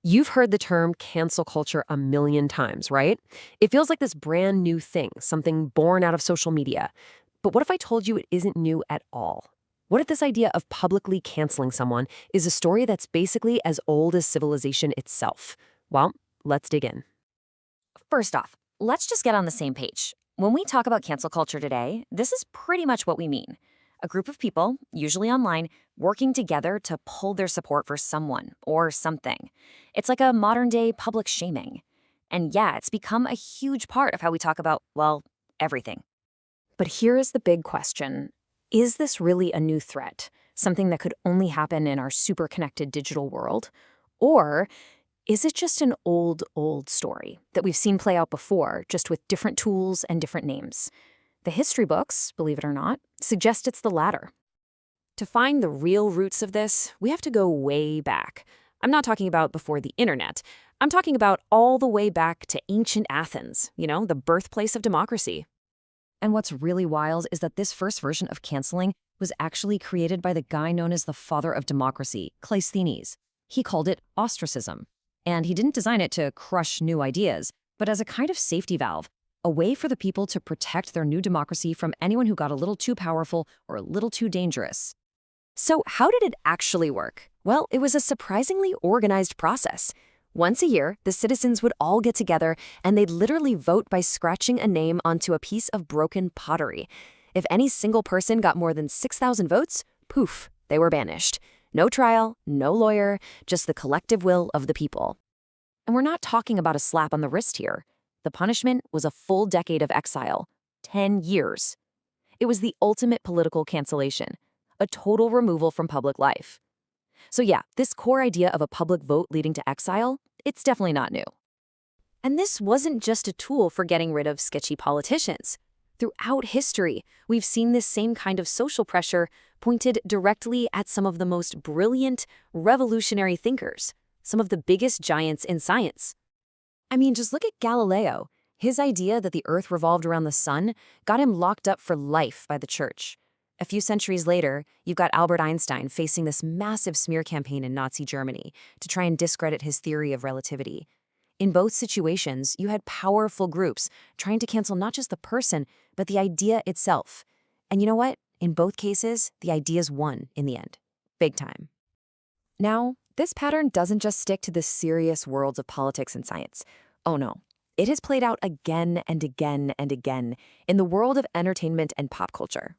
You've heard the term cancel culture a million times, right? It feels like this brand new thing, something born out of social media. But what if I told you it isn't new at all? What if this idea of publicly canceling someone is a story that's basically as old as civilization itself? Well, let's dig in. First off, let's just get on the same page. When we talk about cancel culture today, this is pretty much what we mean. A group of people, usually online, working together to pull their support for someone or something. It's like a modern day public shaming. And yeah, it's become a huge part of how we talk about, well, everything. But here is the big question. Is this really a new threat? Something that could only happen in our super connected digital world? Or is it just an old story that we've seen play out before, just with different tools and different names? The history books, believe it or not, suggest it's the latter. To find the real roots of this, we have to go way back. I'm not talking about before the internet. I'm talking about all the way back to ancient Athens, the birthplace of democracy. And what's really wild is that this first version of canceling was actually created by the guy known as the father of democracy, Cleisthenes. He called it ostracism. And he didn't design it to crush new ideas, but as a kind of safety valve, a way for the people to protect their new democracy from anyone who got a little too powerful or a little too dangerous. So how did it actually work? Well, it was a surprisingly organized process. Once a year, the citizens would all get together and they'd literally vote by scratching a name onto a piece of broken pottery. If any single person got more than 6,000 votes, poof, they were banished. No trial, no lawyer, just the collective will of the people. And we're not talking about a slap on the wrist here. The punishment was a full decade of exile, 10 years. It was the ultimate political cancellation, a total removal from public life. So yeah, this core idea of a public vote leading to exile, it's definitely not new. And this wasn't just a tool for getting rid of sketchy politicians. Throughout history, we've seen this same kind of social pressure pointed directly at some of the most brilliant, revolutionary thinkers, some of the biggest giants in science. I mean, just look at Galileo. His idea that the Earth revolved around the sun got him locked up for life by the church. A few centuries later, you've got Albert Einstein facing this massive smear campaign in Nazi Germany to try and discredit his theory of relativity. In both situations, you had powerful groups trying to cancel not just the person, but the idea itself. And you know what? In both cases, the ideas won in the end. Big time. Now, this pattern doesn't just stick to the serious worlds of politics and science. Oh no. It has played out again and again and again in the world of entertainment and pop culture.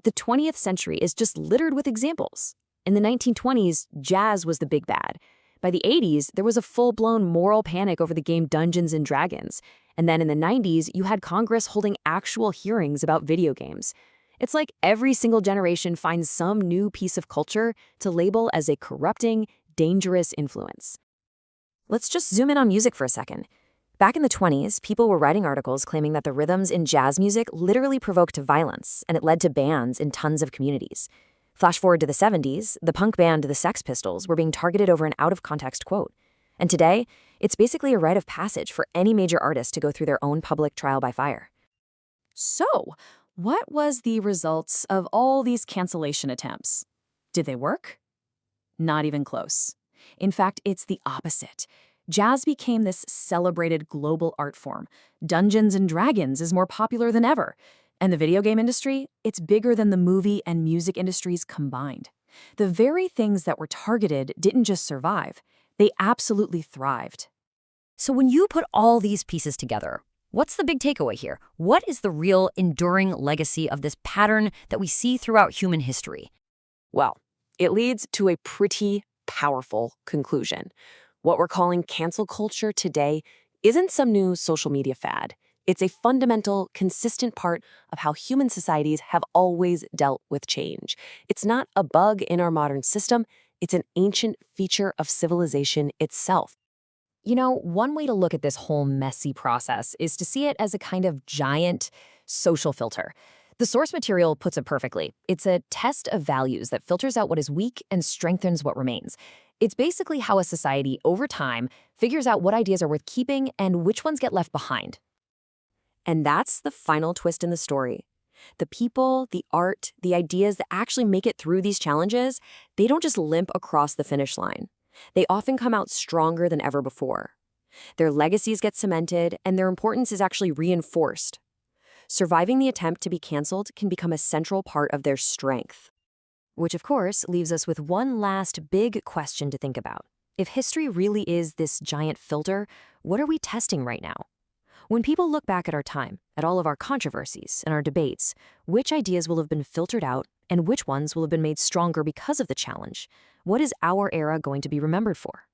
The 20th century is just littered with examples. In the 1920s, jazz was the big bad. By the 80s, there was a full-blown moral panic over the game Dungeons and Dragons. And then in the 90s, you had Congress holding actual hearings about video games. It's like every single generation finds some new piece of culture to label as a corrupting, dangerous influence. Let's just zoom in on music for a second. Back in the 20s, people were writing articles claiming that the rhythms in jazz music literally provoked violence, and it led to bans in tons of communities. Flash forward to the 70s, the punk band the Sex Pistols were being targeted over an out-of-context quote. And today, it's basically a rite of passage for any major artist to go through their own public trial by fire. So, what was the results of all these cancellation attempts? Did they work? Not even close. In fact, it's the opposite. Jazz became this celebrated global art form. Dungeons and Dragons is more popular than ever. And the video game industry, it's bigger than the movie and music industries combined. The very things that were targeted didn't just survive, they absolutely thrived. So when you put all these pieces together, what's the big takeaway here? What is the real enduring legacy of this pattern that we see throughout human history? Well, it leads to a pretty powerful conclusion. What we're calling cancel culture today isn't some new social media fad. It's a fundamental, consistent part of how human societies have always dealt with change. It's not a bug in our modern system. It's an ancient feature of civilization itself. One way to look at this whole messy process is to see it as a kind of giant social filter. The source material puts it perfectly. It's a test of values that filters out what is weak and strengthens what remains. It's basically how a society, over time, figures out what ideas are worth keeping and which ones get left behind. And that's the final twist in the story. The people, the art, the ideas that actually make it through these challenges, they don't just limp across the finish line. They often come out stronger than ever before. Their legacies get cemented, and their importance is actually reinforced. Surviving the attempt to be canceled can become a central part of their strength. Which, of course, leaves us with one last big question to think about. If history really is this giant filter, what are we testing right now? When people look back at our time, at all of our controversies and our debates, which ideas will have been filtered out and which ones will have been made stronger because of the challenge? What is our era going to be remembered for?